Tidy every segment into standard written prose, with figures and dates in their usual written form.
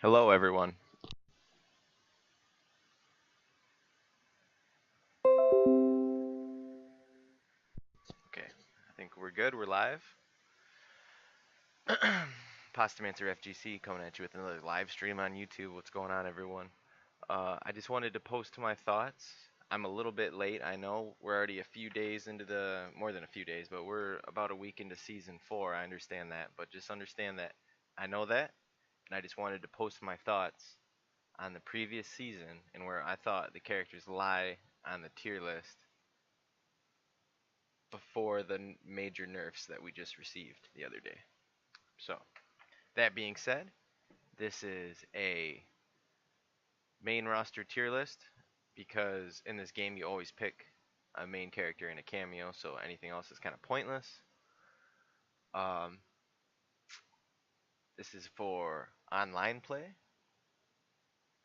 Hello, everyone. Okay, I think we're good. We're live. Pastamancer FGC coming at you with another live stream on YouTube. What's going on, everyone? I just wanted to post my thoughts. I'm a little bit late. I know we're already a few days into more than a few days, but we're about a week into season 4. I understand that, but just understand that I know that, and I just wanted to post my thoughts on the previous season and where I thought the characters lie on the tier list before the major nerfs that we just received the other day. So, that being said, this is a main roster tier list because in this game you always pick a main character and a cameo, so anything else is kind of pointless. Um, this is for online play,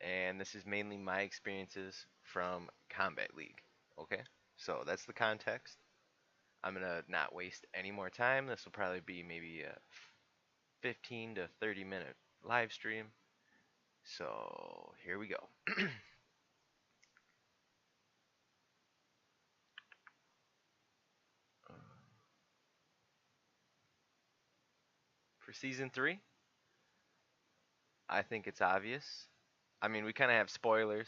and this is mainly my experiences from Combat League. Okay, so that's the context. I'm gonna not waste any more time. This will probably be maybe a 15 to 30-minute live stream. So here we go. For season 3, I think it's obvious. I mean, we kind of have spoilers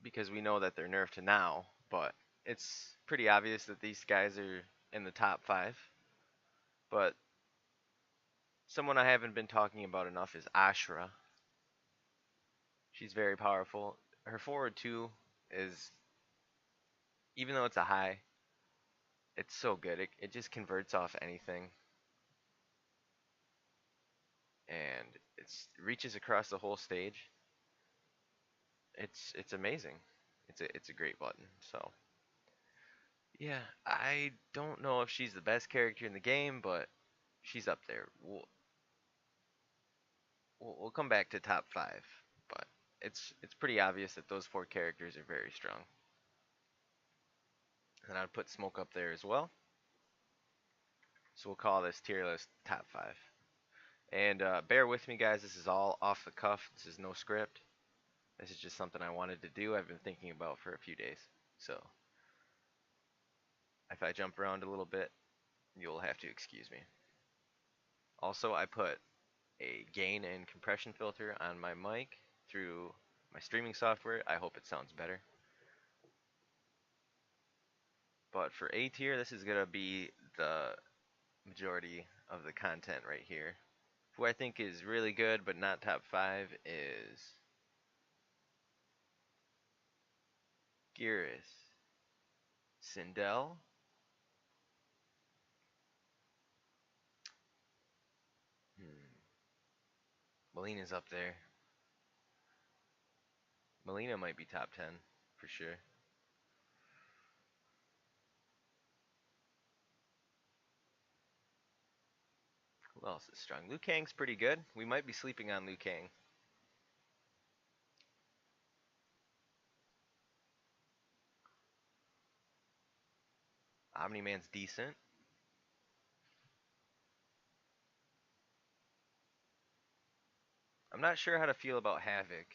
because we know that they're nerfed to now, but it's pretty obvious that these guys are in the top 5. But someone I haven't been talking about enough is Ashra. She's very powerful. Her forward 2 is, even though it's a high, it's so good. It just converts off anything. And it reaches across the whole stage. It's amazing. It's a great button. So yeah, I don't know if she's the best character in the game, but she's up there. We'll come back to top 5, but it's pretty obvious that those 4 characters are very strong. And I'd put Smoke up there as well. So we'll call this tier list top 5. And bear with me, guys. This is all off the cuff. This is no script. This is just something I wanted to do. I've been thinking about for a few days. So if I jump around a little bit, you'll have to excuse me. Also, I put a gain and compression filter on my mic through my streaming software. I hope it sounds better. But for A tier, this is going to be the majority of the content right here. Who I think is really good but not top 5 is Gearus, Sindel, Melina's up there. Melina might be top 10 for sure. Who else is strong? Liu Kang's pretty good. We might be sleeping on Liu Kang. Omni-Man's decent. I'm not sure how to feel about Havoc.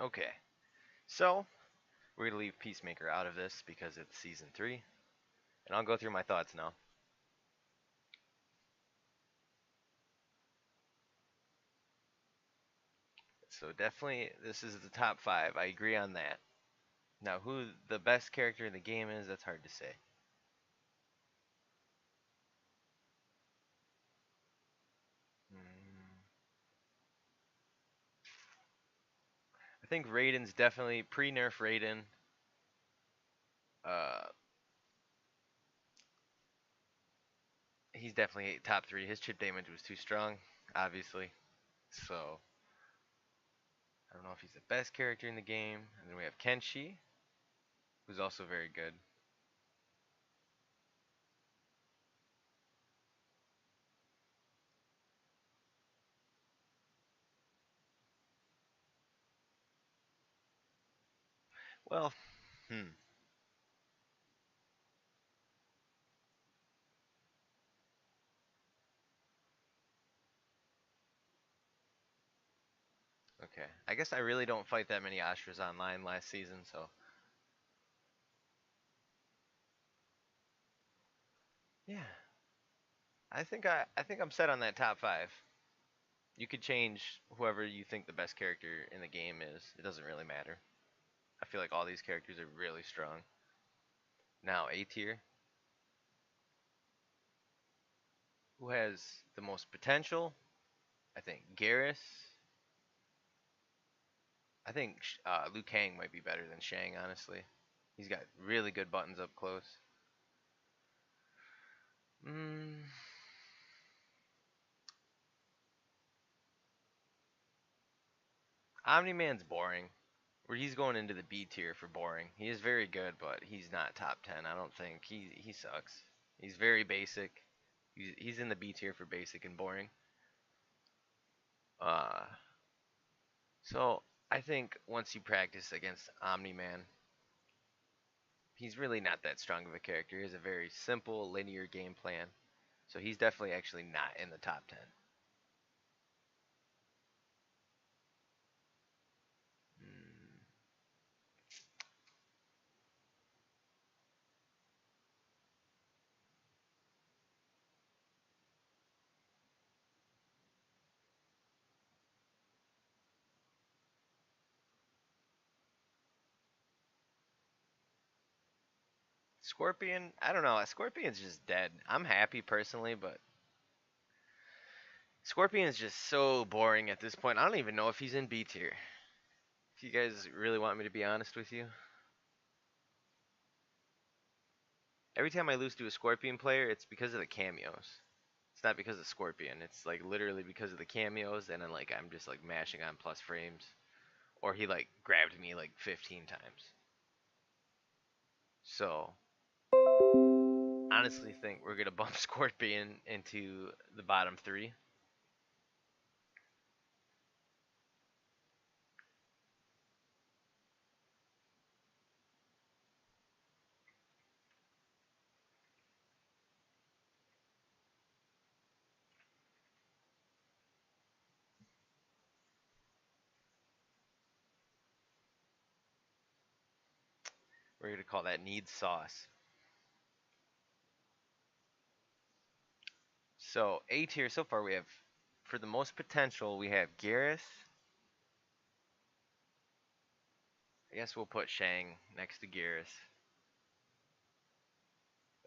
Okay, so we're going to leave Peacemaker out of this because it's season 3. And I'll go through my thoughts now. So definitely, this is the top five. I agree on that. Now, who the best character in the game is, that's hard to say. Mm, I think Raiden's definitely pre-nerf Raiden. Uh, he's definitely top three. His chip damage was too strong, obviously. So I don't know if he's the best character in the game. And then we have Kenshi, who's also very good. Well, hmm. Okay. I guess I really don't fight that many Astras online last season, so yeah. I think I'm set on that top five. You could change whoever you think the best character in the game is. It doesn't really matter. I feel like all these characters are really strong. Now, A tier, who has the most potential? I think Garrus. I think Liu Kang might be better than Shang, honestly. He's got really good buttons up close. Mm, Omni Man's boring. Where he's going into the B tier for boring. He is very good, but he's not top 10. I don't think he sucks. He's very basic. He's in the B tier for basic and boring. Uh, so I think once you practice against Omni Man, he's really not that strong of a character. He has a very simple linear game plan. So he's definitely actually not in the top 10. Mm, Scorpion, I don't know. Scorpion's just dead. I'm happy personally, but Scorpion is just so boring at this point. I don't even know if he's in B tier. If you guys really want me to be honest with you, every time I lose to a Scorpion player, it's because of the cameos. It's not because of Scorpion. It's like literally because of the cameos, and then like I'm just like mashing on plus frames, or he like grabbed me like 15 times. So honestly, think we're gonna bump Scorpion into the bottom three. We're gonna call that needs sauce. So A tier so far we have, for the most potential, we have Garrus. I guess we'll put Shang next to Garrus.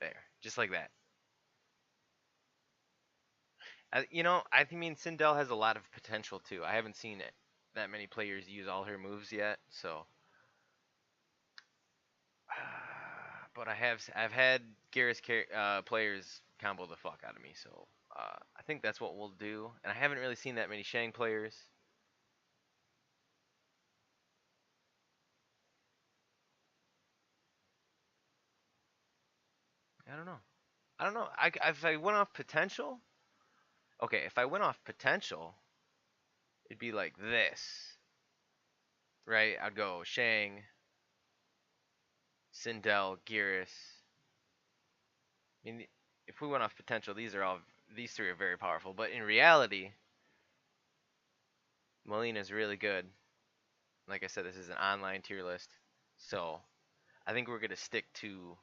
There, just like that. I mean, Sindel has a lot of potential too. I haven't seen it that many players use all her moves yet, so. But I've had Garrus players combo the fuck out of me, so I think that's what we'll do. And I haven't really seen that many Shang players. I don't know. I don't know. If I went off potential, okay, if I went off potential, it'd be like this, right? I'd go Shang, Sindel, Gearus. I mean, if we went off potential, these three are very powerful. But in reality, Molina's really good. Like I said, this is an online tier list, so I think we're gonna stick to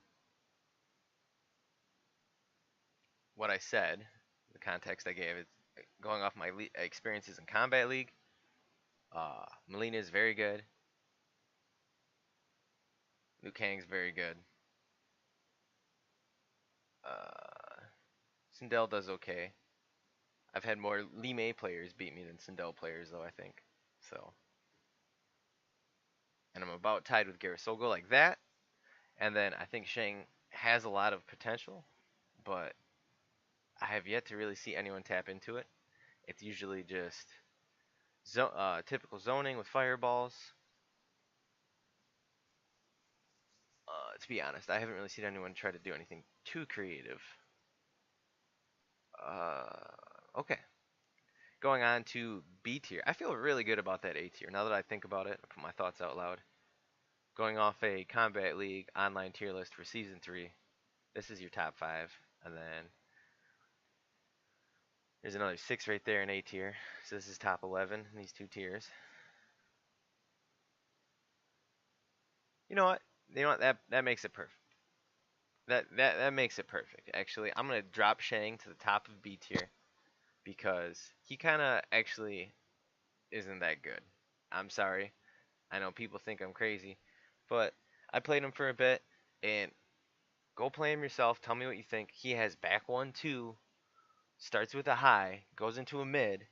what I said, the context I gave. It's going off my experiences in Combat League. Melina is very good. Liu Kang's very good. Sindel does okay. I've had more Li Mei players beat me than Sindel players, though, I think. So, and I'm about tied with Garasogo like that. And then I think Shang has a lot of potential, but I have yet to really see anyone tap into it. It's usually just typical zoning with fireballs. To be honest, I haven't really seen anyone try to do anything too creative. Okay. Going on to B tier. I feel really good about that A tier. Now that I think about it, I put my thoughts out loud. Going off a Combat League online tier list for Season 3, this is your top 5. And then there's another 6 right there in A tier. So this is top 11 in these two tiers. You know what? You know what? That makes it perfect. That makes it perfect. Actually, I'm gonna drop Shang to the top of B tier because he kind of actually isn't that good. I'm sorry. I know people think I'm crazy, but I played him for a bit, and go play him yourself. Tell me what you think. He has back 1-2, starts with a high, goes into a mid.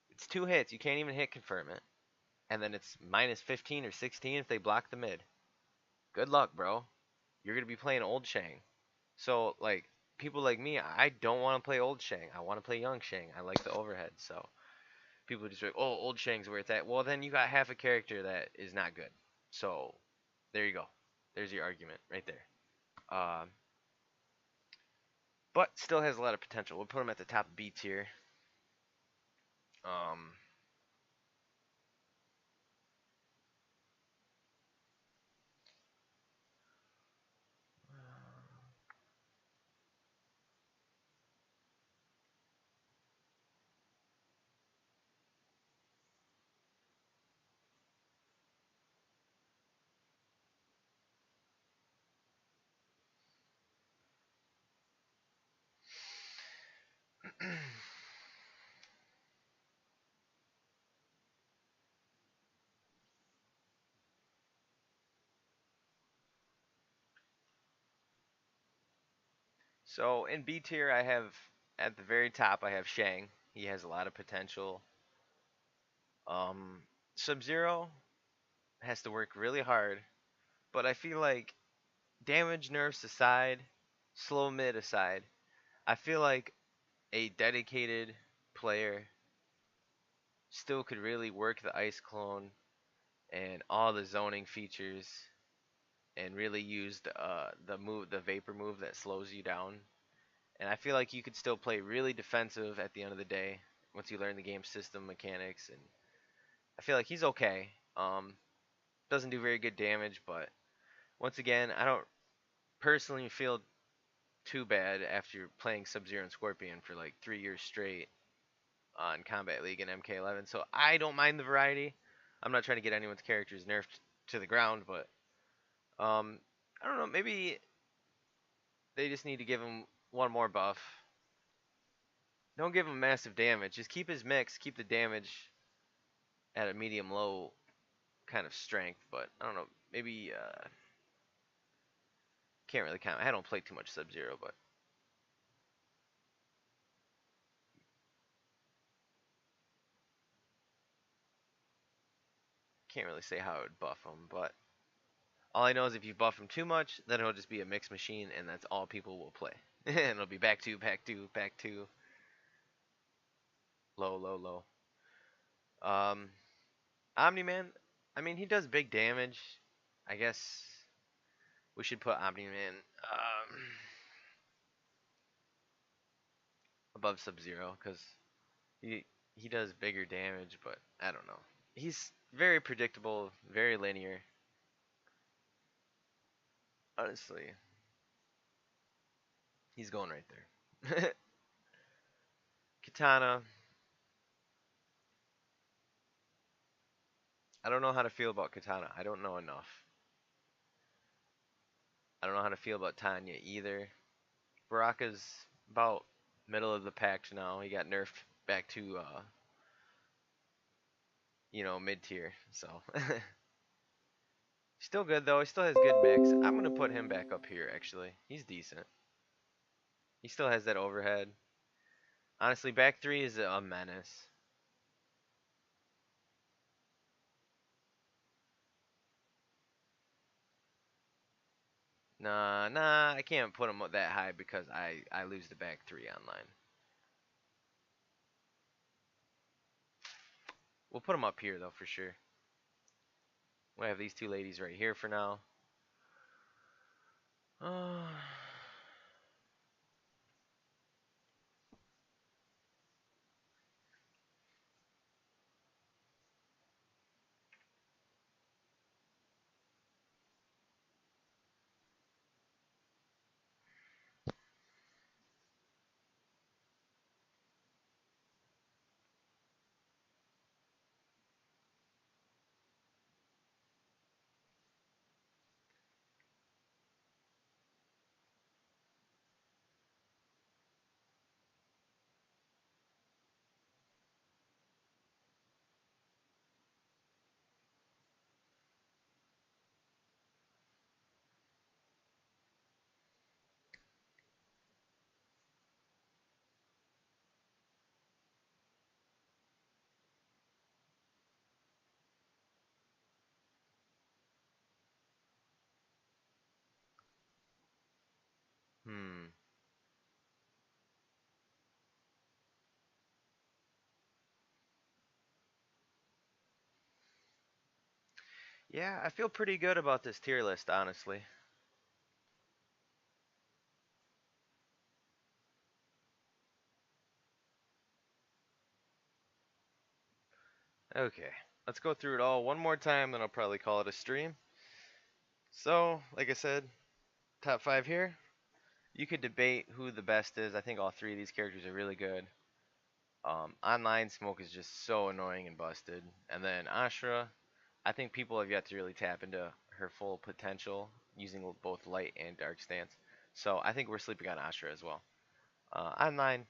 It's 2 hits. You can't even hit confirm it, and then it's minus 15 or 16 if they block the mid. Good luck, bro. You're gonna be playing old Shang. So like people like me, I don't want to play old Shang. I want to play young Shang. I like the overhead. So people just like, oh, old Shang's where it's at. Well, then you got half a character that is not good. So there you go. There's your argument right there. Um, but still has a lot of potential. We'll put him at the top of B tier. Um, so in B tier, I have at the very top, I have Shang. He has a lot of potential. Sub Zero has to work really hard, but I feel like damage nerfs aside, slow mid aside, I feel like a dedicated player still could really work the ice clone and all the zoning features and really use the vapor move that slows you down. And I feel like you could still play really defensive at the end of the day once you learn the game system mechanics. And I feel like he's okay. Doesn't do very good damage, but once again, I don't personally feel too bad after playing Sub-Zero and Scorpion for like 3 years straight on Combat League and MK11. So I don't mind the variety. I'm not trying to get anyone's characters nerfed to the ground, but I don't know. Maybe they just need to give him one more buff. Don't give him massive damage. Just keep his mix. Keep the damage at a medium low kind of strength. But I don't know. Maybe can't really count. I don't play too much Sub Zero, but can't really say how I would buff him. But all I know is if you buff him too much, then it'll just be a mixed machine, and that's all people will play. And it'll be back two, back two, back two, low, low, low. Omni Man, I mean, he does big damage. I guess we should put Omni Man above Sub Zero because he does bigger damage, but I don't know. He's very predictable, very linear. Honestly, he's going right there. Katana, I don't know how to feel about Katana. I don't know enough. I don't know how to feel about Tanya either. Baraka's about middle of the pack now. He got nerfed back to mid tier. So still good though. He still has good mix. I'm gonna put him back up here. Actually, he's decent. He still has that overhead. Honestly, back three is a menace. Nah, nah, I can't put him that high because I lose the back three online. We'll put him up here though for sure. We'll have these two ladies right here for now. Uh, hmm. Yeah, I feel pretty good about this tier list, honestly. Okay, let's go through it all one more time, then I'll probably call it a stream. So, like I said, top five here. You could debate who the best is. I think all three of these characters are really good. Online Smoke is just so annoying and busted. And then Ashra, I think people have yet to really tap into her full potential using both light and dark stance. So I think we're sleeping on Ashra as well. Online,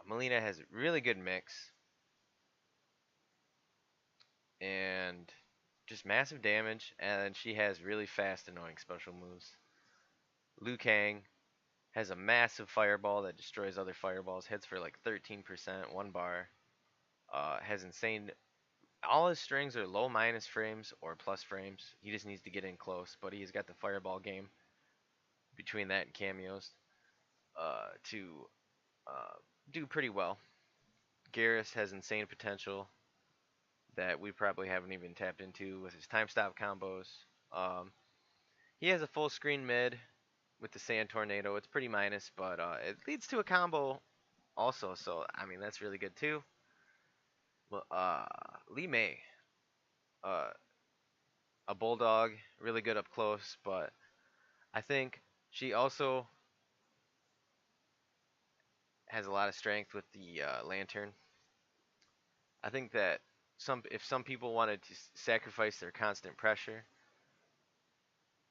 Melina has really good mix and just massive damage, and she has really fast, annoying special moves. Liu Kang has a massive fireball that destroys other fireballs, hits for like 13%, one bar. Has insane. All his strings are low minus frames or plus frames. He just needs to get in close, but he's got the fireball game between that and cameos to uh, do pretty well. Garrus has insane potential that we probably haven't even tapped into with his time stop combos. Um, he has a full screen mid with the Sand Tornado. It's pretty minus, but it leads to a combo also. So I mean that's really good too. Well, Lee May, uh, a bulldog, really good up close, but I think she also has a lot of strength with the lantern. I think that if some people wanted to sacrifice their constant pressure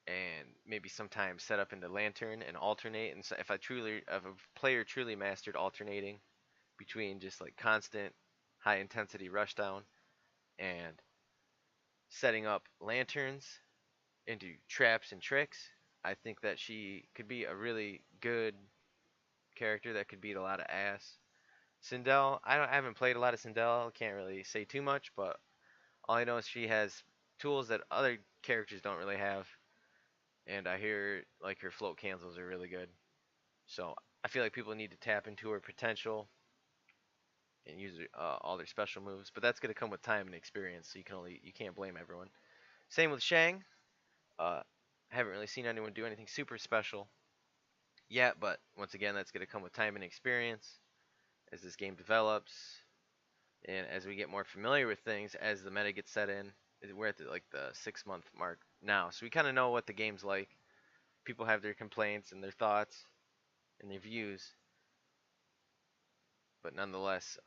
and maybe sometimes set up into lantern and alternate, and so if a player truly mastered alternating between just like constant high intensity rushdown and setting up lanterns into traps and tricks, I think that she could be a really good character that could beat a lot of ass. Sindel, I haven't played a lot of Sindel, can't really say too much, but all I know is she has tools that other characters don't really have, and I hear like her float cancels are really good. So I feel like people need to tap into her potential and use all their special moves, but that's gonna come with time and experience. So you can't blame everyone. Same with Shang. Uh, haven't really seen anyone do anything super special yet, but once again, that's gonna come with time and experience as this game develops and as we get more familiar with things, as the meta gets set in. We're at like the 6 month mark now, so we kind of know what the game's like. People have their complaints and their thoughts and their views, but nonetheless,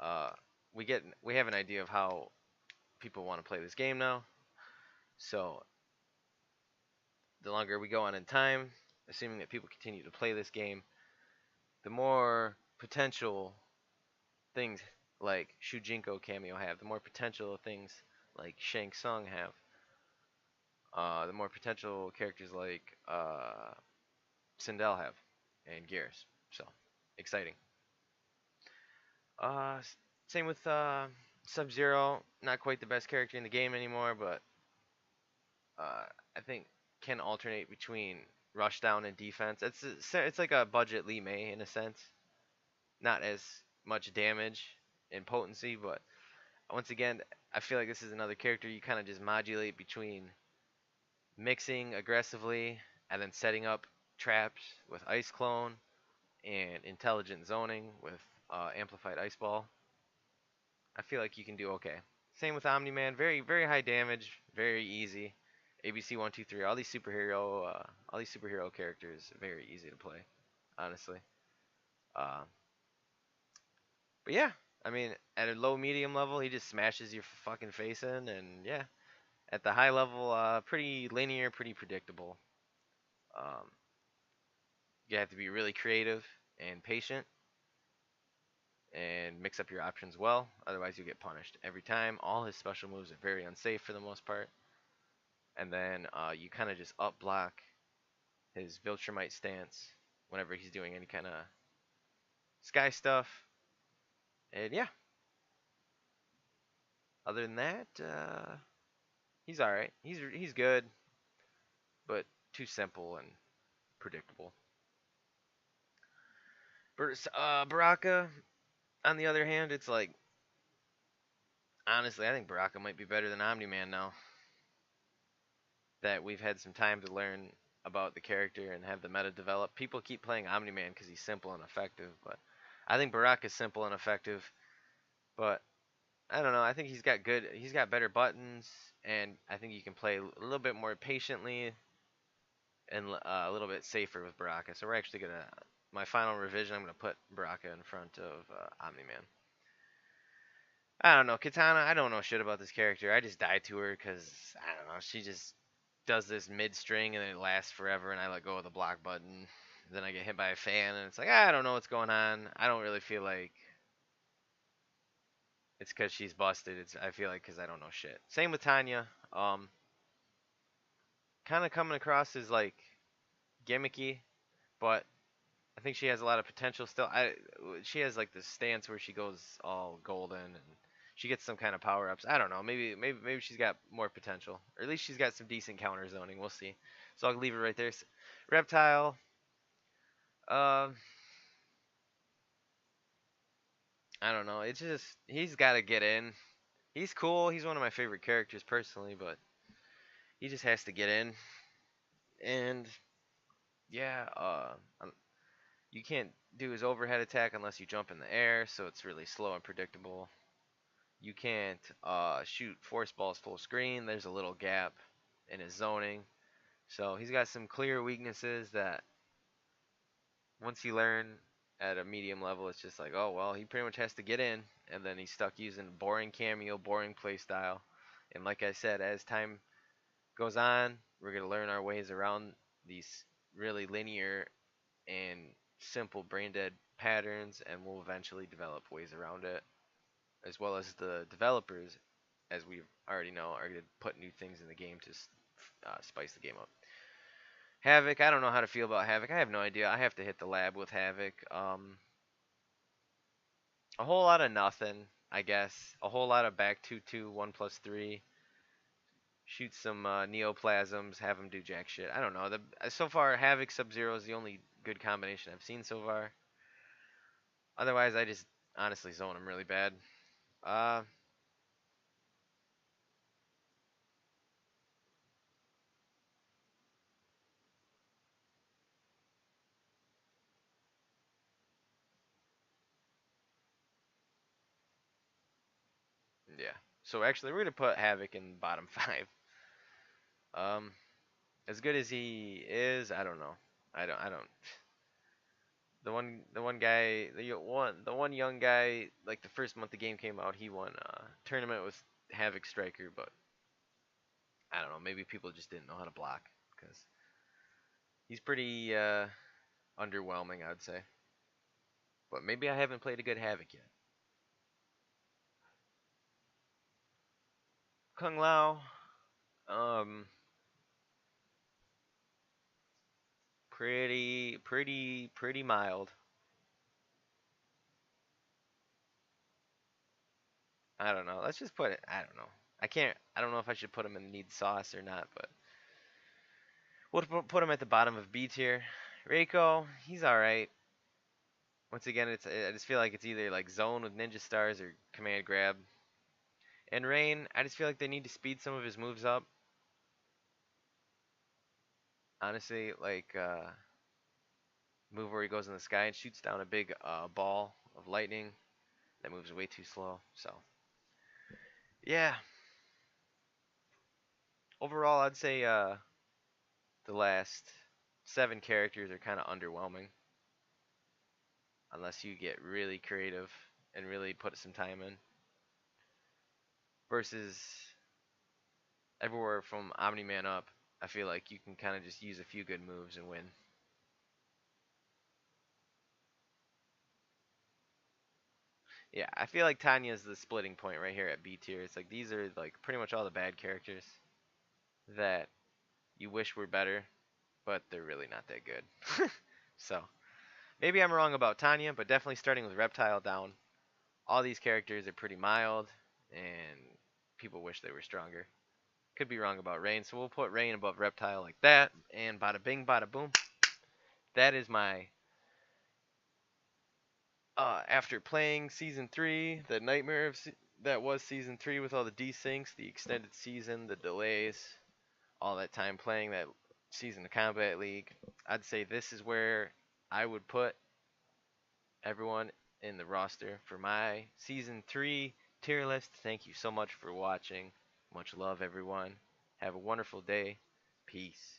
we have an idea of how people want to play this game now. So the longer we go on in time, assuming that people continue to play this game, the more potential things like Shujinko cameo have, the more potential things like Shang Tsung have, the more potential characters like Sindel have, and Gears. So exciting. Uh, Same with Sub Zero. Not quite the best character in the game anymore, but I think can alternate between rushdown and defense. It's like a budget Lee May in a sense. Not as much damage and potency, but once again, I feel like this is another character you kind of just modulate between mixing aggressively and then setting up traps with Ice Clone and intelligent zoning with amplified Ice Ball. I feel like you can do okay. Same with Omni Man, very high damage, very easy. ABC 123, all these superhero characters, very easy to play, honestly. Uh, but yeah, I mean, at a low medium level, he just smashes your fucking face in, and yeah, at the high level, pretty linear, pretty predictable. Um, you have to be really creative and patient, and mix up your options well. Otherwise, you get punished every time. All his special moves are very unsafe for the most part, and then you kind of just up block his Viltrumite stance whenever he's doing any kind of sky stuff. And yeah, other than that, he's all right. He's good, but too simple and predictable. Baraka, on the other hand, it's like honestly, I think Baraka might be better than Omni Man now that we've had some time to learn about the character and have the meta develop. People keep playing Omni Man because he's simple and effective, but I think Baraka is simple and effective, but I don't know. I think he's got better buttons, and I think you can play a little bit more patiently and a little bit safer with Baraka. So we're actually gonna my final revision. I'm gonna put Baraka in front of Omni Man. I don't know Katana. I don't know shit about this character. I just die to her because I don't know. She just does this mid string and then it lasts forever, and I let go of the block button. Then I get hit by a fan, and it's like I don't know what's going on. I don't really feel like it's because she's busted. I feel like because I don't know shit. Same with Tanya. Kind of coming across as like gimmicky, but I think she has a lot of potential still. She has like this stance where she goes all golden and she gets some kind of power ups. I don't know. Maybe she's got more potential, or at least she's got some decent counter zoning. We'll see. So I'll leave it right there. Reptile. Uh, I don't know. It's just he's got to get in. He's cool. He's one of my favorite characters personally, but he just has to get in. And yeah, you can't do his overhead attack unless you jump in the air, so it's really slow and predictable. You can't shoot force balls full screen. There's a little gap in his zoning. So he's got some clear weaknesses that once you learn at a medium level, it's just like, oh, well, he pretty much has to get in. And then he's stuck using boring cameo, boring playstyle. And like I said, as time goes on, we're going to learn our ways around these really linear and simple brain dead patterns, and we'll eventually develop ways around it, as well as the developers, as we already know, are going to put new things in the game to spice the game up. Havoc, I don't know how to feel about Havoc. I have no idea. I have to hit the lab with Havoc. A whole lot of nothing, I guess. A whole lot of back 2-2, 1+3. Shoot some neoplasms, have them do jack shit. I don't know. So far, Havoc Sub-Zero is the only good combination I've seen so far. Otherwise, I just honestly zone him really bad. Uh, yeah. So actually, we're gonna put Havoc in bottom five. Um, as good as he is, I don't know. I don't. The one guy, the one young guy, like the first month the game came out, he won a tournament with Havoc Striker, but I don't know. Maybe people just didn't know how to block because he's pretty underwhelming, I'd say. But maybe I haven't played a good Havoc yet. Kung Lao, um, pretty mild. I don't know. Let's just put it. I don't know. I can't. I don't know if I should put him in need sauce or not, but we'll put him at the bottom of B tier. Reiko, he's all right. Once again, it's I just feel like it's either like zone with ninja stars or command grab. And Rain, I just feel like they need to speed some of his moves up. Honestly, like move where he goes in the sky and shoots down a big ball of lightning that moves way too slow. So yeah, overall, I'd say the last 7 characters are kind of underwhelming unless you get really creative and really put some time in. Versus everywhere from Omni Man up, I feel like you can kind of just use a few good moves and win. Yeah, I feel like Tanya's the splitting point right here at B tier. It's like these are like pretty much all the bad characters that you wish were better, but they're really not that good. So maybe I'm wrong about Tanya, but definitely starting with Reptile down. All these characters are pretty mild, and people wish they were stronger. Could be wrong about Rain, so we'll put Rain above Reptile like that. And bada bing, bada boom. That is my after playing season 3, the nightmare of that was season 3 with all the desyncs, the extended season, the delays, all that time playing that season of Combat League. I'd say this is where I would put everyone in the roster for my season 3 tier list. Thank you so much for watching. Much love, everyone. Have a wonderful day. Peace.